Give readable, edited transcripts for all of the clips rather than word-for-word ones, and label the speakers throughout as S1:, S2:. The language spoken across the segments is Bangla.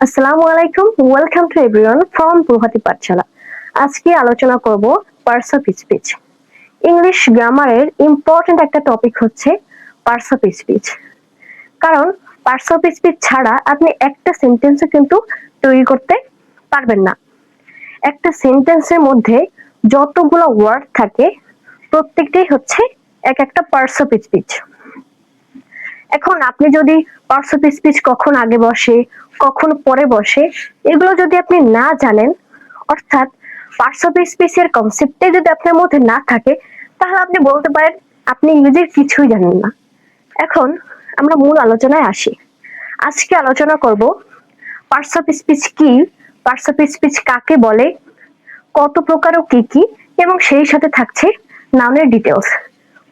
S1: আসসালামু আলাইকুম, welcome to everyone from Prabhati Pathshala. আজকে আলোচনা করব পার্টস অফ স্পিচ। ইংলিশ গ্রামারের ইম্পর্টেন্ট একটা টপিক হচ্ছে পার্টস অফ স্পিচ। কারণ পার্টস অফ স্পিচ ছাড়া আপনি একটা সেন্টেন্সও কিন্তু তৈরি করতে পারবেন না। একটা সেন্টেন্সের মধ্যে যতগুলো ওয়ার্ড থাকে প্রত্যেকটাই হচ্ছে এক একটা পার্টস অফ স্পিচ। এখন আপনি যদি পার্টস অফ স্পিচ কখন আগে বসে কখন পরে বসে এগুলো যদি আপনি না জানেন, অর্থাৎ পার্টস অফ স্পিচের কনসেপ্টে যদি আপনার মধ্যে না থাকে, তাহলে আপনি বলতে পারেন আপনি ইংরেজির কিছুই জানেন না। এখন আমরা মূল আলোচনায় আসি। আজকে আলোচনা করব পার্টস অফ স্পিচ কি, পার্টস অফ স্পিচ কাকে বলে, কত প্রকার ও কি কি, এবং সেই সাথে থাকছে নাউনের ডিটেলস,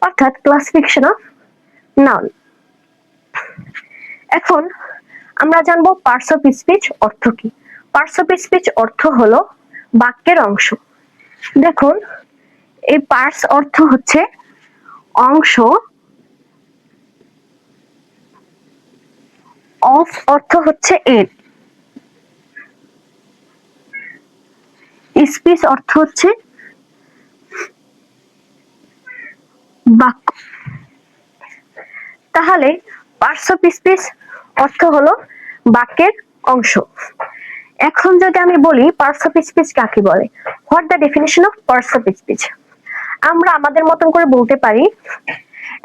S1: অর্থাৎ ক্লাসিফিকেশন অফ নাউন। এখন আমরা জানবো পার্টস অফ স্পিচ অর্থ কি। পার্টস অফ স্পিচ অর্থ হলো বাক্যের অংশ। দেখুন, এই পার্টস অর্থ হচ্ছে অংশ, অফ অর্থ হচ্ছে এর, স্পিচ অর্থ হচ্ছে বাক্য। তাহলে পার্টস অফ স্পিচ অর্থ হলো বাক্যের অংশ। এখন যদি আমি বলি পার্টস অফ স্পিচ কাকে বলে, what the definition of parts of speech, আমরা আমাদের মতন করে বলতে পারি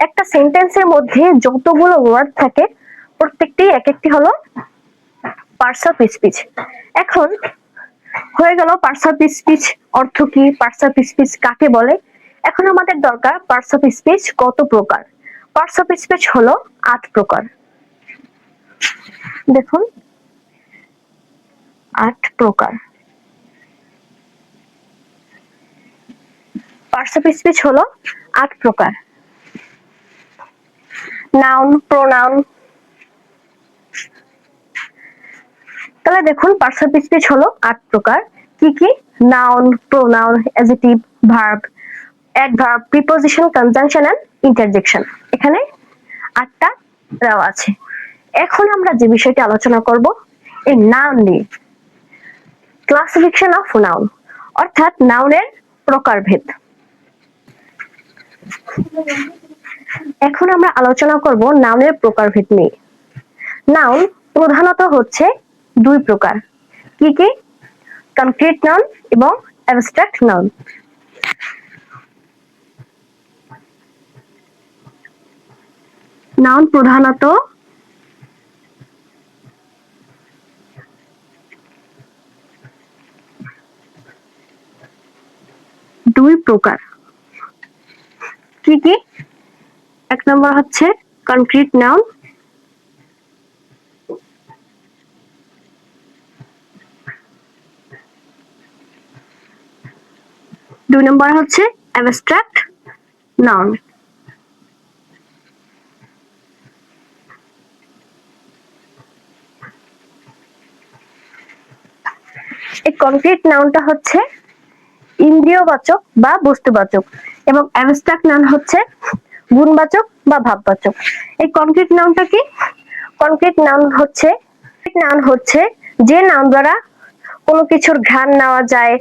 S1: একটা সেন্টেন্সের মধ্যে যতগুলো ওয়ার্ড থাকে প্রত্যেকটি এক একটি হলো পার্টস অফ স্পিচ। এখন হয়ে গেল পার্টস অফ স্পিচ অর্থ কি, পার্টস অফ স্পিচ কাকে বলে। এখন আমাদের দরকার পার্টস অফ স্পিচ কত প্রকার। পার্টস অফ স্পিচ হলো 8 প্রকার। দেখুন, 8 প্রকার। পার্টস অফ স্পিচ হলো 8 প্রকার। Noun, pronoun. তাহলে দেখুন পার্টস অফ স্পিচ হলো 8 প্রকার। কি কি? Noun, pronoun, adjective, verb, adverb, preposition, conjunction and interjection. এখানে 8টা দেওয়া আছে। এখন আমরা যে বিষয়টি আলোচনা করব এই নাউন নিয়ে, ক্লাসিফিকেশন অফ নাউন, অর্থাৎ নাউনের প্রকারভেদ। এখন আমরা আলোচনা করব নাউনের প্রকারভেদ নিয়ে। নাউন প্রধানত হচ্ছে 2 প্রকার। কি কি? কনক্রিট নাউন এবং অ্যাবস্ট্রাক্ট নাউন। নাউন প্রধানত 2 প্রকার। কি কি? এক নম্বর হচ্ছে কনক্রিট নাউন, দুই নম্বর হচ্ছে অ্যাবস্ট্রাক্ট নাউন। এই কনক্রিট নাউনটা হচ্ছে ইন্দ্রিয়বাচক বা বস্তুবাচক এবং অ্যাবস্ট্রাক্ট নাউন হচ্ছে গুণবাচক বা ভাববাচক। এই কনক্রিট নাউনটা কি? কনক্রিট নাউন হচ্ছে যে নাউন দ্বারা কোনো কিছুর ঘ্রাণ নেওয়া যায়,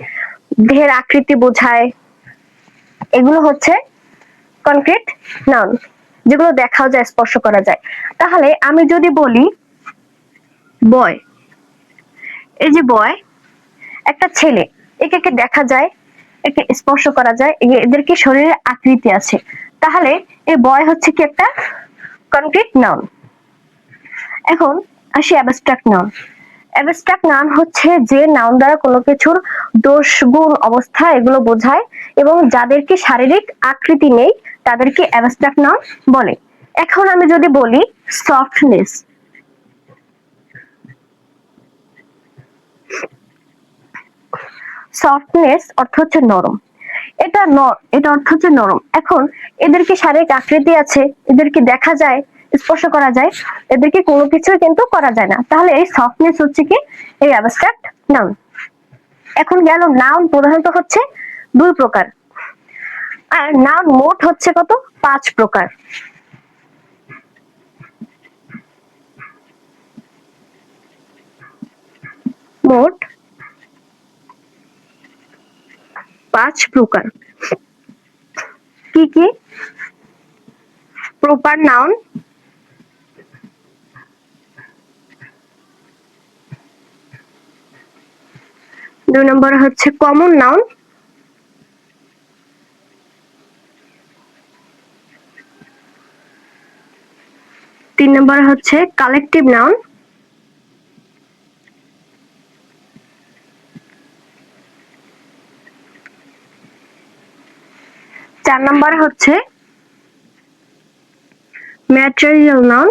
S1: দেহের আকৃতি বোঝায়, এগুলো হচ্ছে কনক্রিট নাউন, যেগুলো দেখাও যায়, স্পর্শ করা যায়। তাহলে আমি যদি বলি বয়, এই যে বয় একটা ছেলে, একে দেখা যায়, একে স্পর্শ করা যায়, এদেরকে শরীরের আকৃতি আছে, তাহলে এই বয় হচ্ছে কি একটা কনক্রিট নাউন। এখন আসি অ্যাবস্ট্রাক্ট নাউন। অ্যাবস্ট্রাক্ট নাউন হচ্ছে যে নাউন দ্বারা কোনো কিছুর দোষ, গুণ, অবস্থা এগুলো বোঝায় এবং যাদেরকে শারীরিক আকৃতি নেই তাদেরকে অ্যাবস্ট্রাক্ট নাউন বলে। এখন আমি যদি বলি সফটনেস, সফটনেস অর্থ হচ্ছে নরম, এটা অর্থ হচ্ছে নরম। এখন এদেরকে শারীরিক আকৃতি আছে, এদেরকে দেখা যায়, স্পর্শ করা যায়, এদেরকে কোনো কিছু কিন্তু করা যায় না, তাহলে এই সফটনেস হচ্ছে কি এই অ্যাবস্ট্রাক্ট নাউন। এখন গেল নাউন প্রধানত হচ্ছে 2 প্রকার, আর নাউন মোট হচ্ছে কত? 5 প্রকার। মোট 5 প্রকার। কি কি? প্রপার নাউন, দুই নম্বরে হচ্ছে কমন নাউন, তিন নম্বরে হচ্ছে কালেকটিভ নাউন, চার নম্বরে হচ্ছে ম্যাটেরিয়াল নাউন,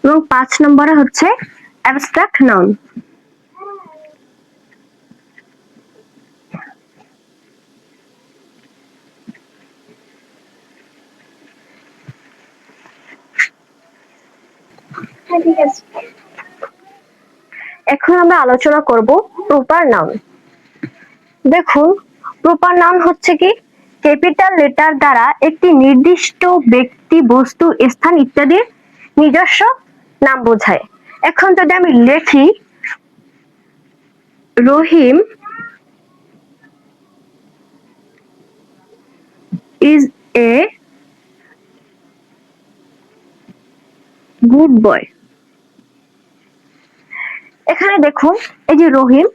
S1: এবং 5 নম্বরে হচ্ছে অ্যাবস্ট্রাক্ট নাউন। এখন আমরা আলোচনা করব প্রপার নাউন। দেখুন, প্রপার নাউন হচ্ছে কি ক্যাপিটাল লেটার দ্বারা একটি নির্দিষ্ট ব্যক্তি, বস্তু, স্থান ইত্যাদির নিজস্ব নাম বোঝায়। এখন যদি আমি লিখি রহিম is a good boy, এখানে দেখুন এই যে রহিম,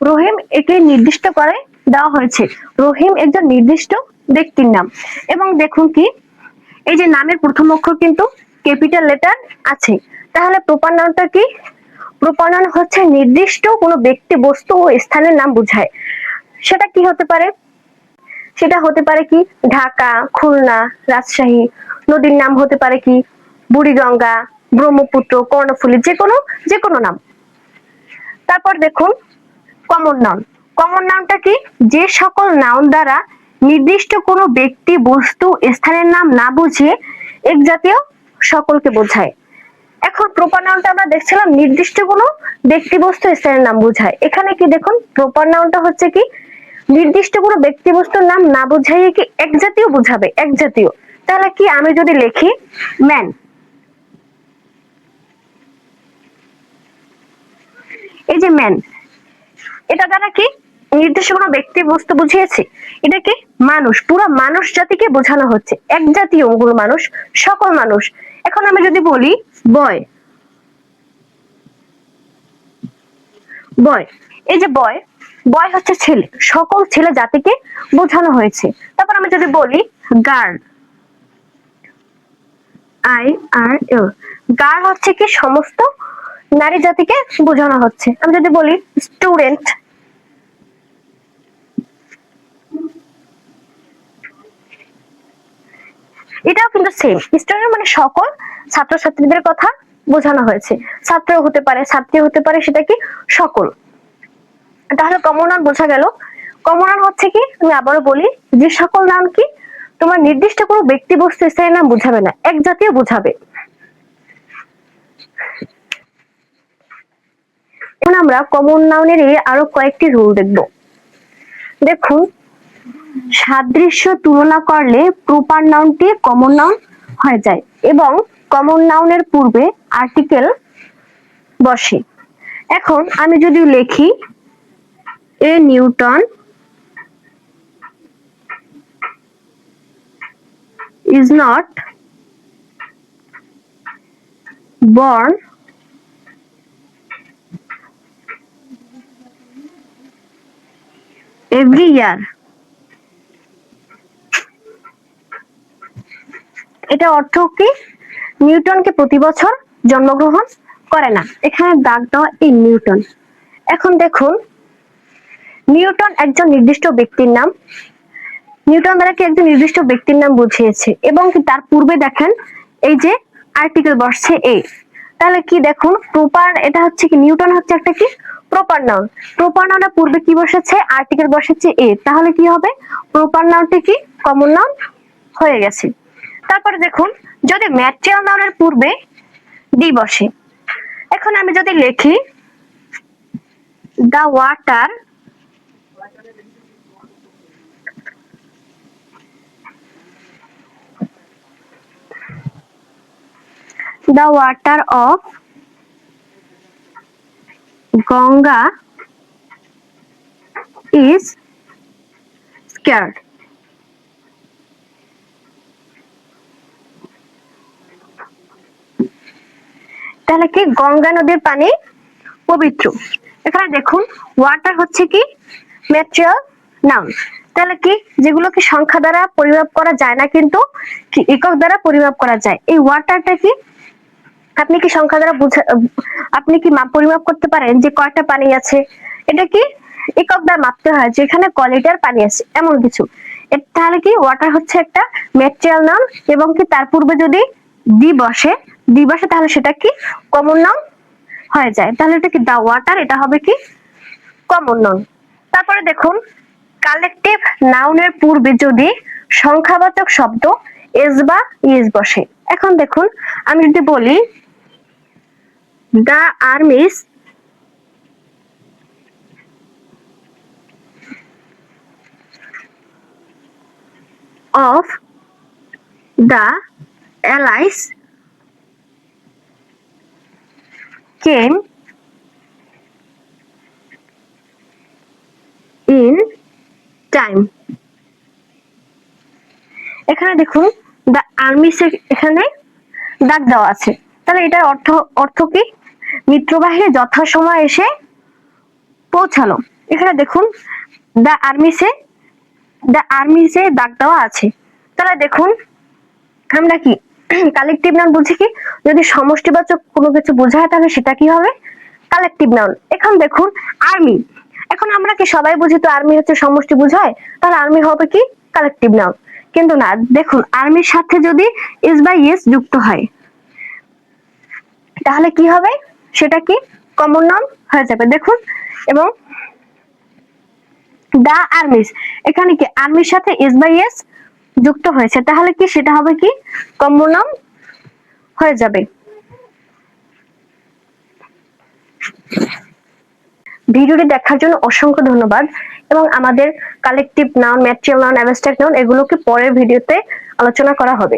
S1: রহিম একে নির্দিষ্ট করে দেওয়া হয়েছে। রহিম একজন নির্দিষ্ট ব্যক্তির নাম, এবং দেখুন কি এই যে নামের প্রথম অক্ষর কিন্তু ক্যাপিটাল লেটার আছে। তাহলে প্রপার নাউনটা কি? প্রপার নাউন হচ্ছে নির্দিষ্ট কোনো ব্যক্তি, বস্তু ও স্থানের নাম বোঝায়। সেটা কি হতে পারে? সেটা হতে পারে কি ঢাকা, খুলনা, রাজশাহী। নদীর নাম হতে পারে কি বুড়িগঙ্গা, ব্রহ্মপুত্র, কর্ণফুলী, যে কোনো নাম। তারপর দেখুন কমন নাউন। কমন নাউনটা কি? যে সকল নাউন দ্বারা নির্দিষ্ট কোনো ব্যক্তি, বস্তু, স্থানের নাম না বুঝিয়ে এক জাতীয় সকলকে বোঝায়। এখন প্রপার নাউনটা আমরা দেখছিলাম নির্দিষ্ট কোনো ব্যক্তি, বস্তু, স্থানের নাম বোঝায়। এখানে কি দেখুন প্রপার নাউনটা হচ্ছে কি নির্দিষ্ট কোনো ব্যক্তি, বস্তুর নাম না বোঝাইয়ে কি এক জাতীয় বোঝাবে, এক জাতীয়। তাহলে কি আমি যদি লিখি ম্যান, এই যে ম্যান, এটা দ্বারা কি নির্দিষ্ট কোনো ব্যক্তি, বস্তু বুঝিয়েছে? এটা কি মানুষ, পুরো মানুষ জাতিকে বোঝানো হচ্ছে, এক জাতীয় কোনো মানুষ, সকল মানুষ। এখন আমি যদি বলি বয়, বয়, এই যে বয়, বয় হচ্ছে ছেলে, সকল ছেলে জাতিকে বোঝানো হয়েছে। তারপর আমি যদি বলি গার্ল, IRL, গার্ল হচ্ছে কি সমস্ত নারী জাতিকে বোঝানো হচ্ছে। আমি যদি বলি স্টুডেন্ট, এটাও কিন্তু সেম, স্টুডেন্ট মানে সকল ছাত্রছাত্রীদের কথা বোঝানো হয়েছে। ছাত্র হতে পারে, ছাত্রী হতে পারে, সেটা কি সকল। তাহলে কমন নাউন বোঝা গেল। কমন নাউন হচ্ছে কি আমি আবারও বলি যে সকল নাম কি তোমার নির্দিষ্ট কোনো ব্যক্তি, বস্তু, স্থানের নাম বোঝাবে না, এক জাতীয় বোঝাবে। এখন আমরা কমন নাউনের আরো কয়েকটি রুল দেখব। দেখুন, সাদৃশ্য তুলনা করলে প্রপার নাউনটি কমন নাউন হয়ে যায় এবং কমন নাউনের পূর্বে আর্টিকেল বসে। এখন আমি যদি লিখি এ Newton is not born every year, এটা অর্থ কি নিউটনকে প্রতি বছর জন্মগ্রহণ করে না। এখানে দাগ দেওয়া এই নিউটন। এখন দেখুন নিউটন একজন নির্দিষ্ট ব্যক্তির নাম, নিউটন দ্বারা কি একজন নির্দিষ্ট ব্যক্তির নাম বুঝিয়েছে, এবং তার পূর্বে দেখেন এই যে আর্টিকেল বসছে এ। তাহলে কি দেখুন প্রপার, এটা হচ্ছে কি নিউটন হচ্ছে একটা কি প্রপার নাউন। প্রপার নাউনের পূর্বে কি বসেছে? আর্টিকেল বসেছে এ। তাহলে কি হবে? প্রপার নাউনটি কি কমন নাউন হয়ে গেছে। তারপরে দেখুন যদি ম্যাটেরিয়াল নাউনের পূর্বে ডি বসে, এখন আমি যদি লিখি the water the water of Ganga is scared. তাহলে কি গঙ্গা নদীর পানি পবিত্র। এখানে দেখুন ওয়াটার হচ্ছে কি ম্যাটেরিয়াল নাউন, তাহলে কি যেগুলোকে সংখ্যা দ্বারা পরিমাপ করা যায় না কিন্তু কি একক দ্বারা পরিমাপ করা যায়। এই ওয়াটারটা কি আপনি কি সংখ্যা দ্বারা আপনি কি পরিমাপ করতে পারেন যে কয়টা পানি আছে? এটা কি একক দ্বারা মাপতে হয় যে এখানে ক লিটার পানি আছে এমন কিছু। তাহলে কি ওয়াটার হচ্ছে একটা ম্যাটেরিয়াল নাউন এবং কি তার পূর্বে যদি দি বসে তাহলে সেটা কি কমন নাউন হয়ে যায়। তাহলে এটা কি দা ওয়াটার, এটা হবে কি কমন নাউন। তারপরে দেখুন কালেকটিভ নাউনের পূর্বে যদি সংখ্যাবাচক শব্দ এস বা ইস বসে। এখন দেখুন আমি যদি বলি the armies of the allies came in time। এখানে দেখুন দ্য আর্মিস এখানে দাগ দেওয়া আছে, তাহলে এটার অর্থ কি মিত্রবাহিনী যথাসময়ে এসে পৌঁছালো। এখানে দেখুন দ্য আর্মিসে দাগ দেওয়া আছে, তাহলে দেখুন আমরা কি কালেকটিভ নাউন বুঝি কি যদি সমষ্টিবাচক কোনো কিছু বোঝায় তাহলে সেটা কি হবে কালেকটিভ নাউন। এখন দেখুন আর্মি, এখন আমরা কি সবাই বুঝি তো আর্মি হচ্ছে সমষ্টি বোঝায়, তাহলে আর্মি হবে কি কালেকটিভ নাউন। কিন্তু না, দেখুন আর্মির সাথে যদি ইস বা ইয়েস যুক্ত হয় তাহলে কি হবে সেটা কি কমন নাউন হয়ে যাবে। দেখুন এবং দা আর্মিস এখানে কি আর্মির সাথে ইস বা ইয়েস যুক্ত হয়েছে, তাহলে কি সেটা হবে কি কমন নাউন হয়ে যাবে। ভিডিওটি দেখার জন্য অসংখ্য ধন্যবাদ এবং আমাদের collective noun, material noun, abstract noun এগুলোকে পরের ভিডিওতে আলোচনা করা হবে।